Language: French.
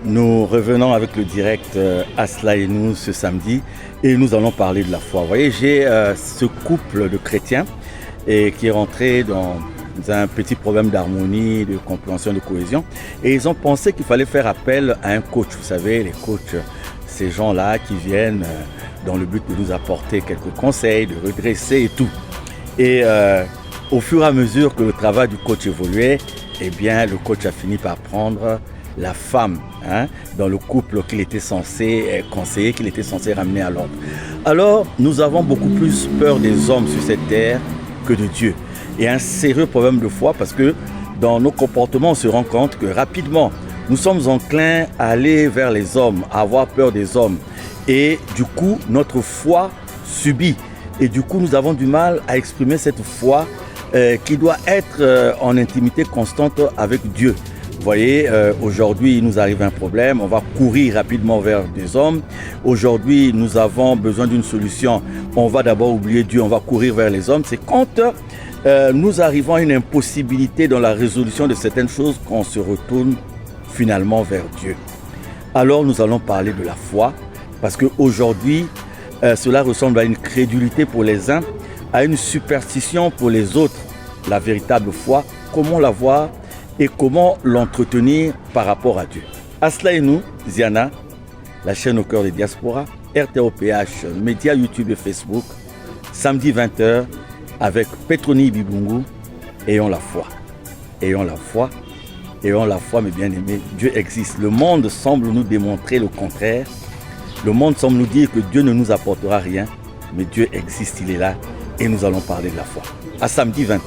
Nous revenons avec le direct Asla et nous ce samedi et nous allons parler de la foi. Vous voyez, j'ai ce couple de chrétiens qui est rentré dans un petit problème d'harmonie, de compréhension, de cohésion. Et ils ont pensé qu'il fallait faire appel à un coach. Vous savez, les coachs, ces gens-là qui viennent dans le but de nous apporter quelques conseils, de redresser et tout. Et au fur et à mesure que le travail du coach évoluait, eh bien, le coach a fini par prendre la femme dans le couple qu'il était censé conseiller, qu'il était censé ramener à l'ordre. Alors, nous avons beaucoup plus peur des hommes sur cette terre que de Dieu. Et un sérieux problème de foi parce que dans nos comportements, on se rend compte que rapidement, nous sommes enclins à aller vers les hommes, à avoir peur des hommes. Et du coup, notre foi subit. Et du coup, nous avons du mal à exprimer cette foi qui doit être en intimité constante avec Dieu. Vous voyez, aujourd'hui, il nous arrive un problème, on va courir rapidement vers des hommes. Aujourd'hui, nous avons besoin d'une solution, on va d'abord oublier Dieu, on va courir vers les hommes. C'est quand nous arrivons à une impossibilité dans la résolution de certaines choses qu'on se retourne finalement vers Dieu. Alors, nous allons parler de la foi, parce qu'aujourd'hui, cela ressemble à une crédulité pour les uns, à une superstition pour les autres. La véritable foi, comment la voir et comment l'entretenir par rapport à Dieu. Asla et nous, Ziana, la chaîne au cœur des diasporas, RTOPH, médias YouTube et Facebook, samedi 20h, avec Petroni Bibungu, ayons la foi. Ayons la foi, ayons la foi, mes bien-aimés, Dieu existe. Le monde semble nous démontrer le contraire. Le monde semble nous dire que Dieu ne nous apportera rien, mais Dieu existe, il est là, et nous allons parler de la foi. À samedi 20h.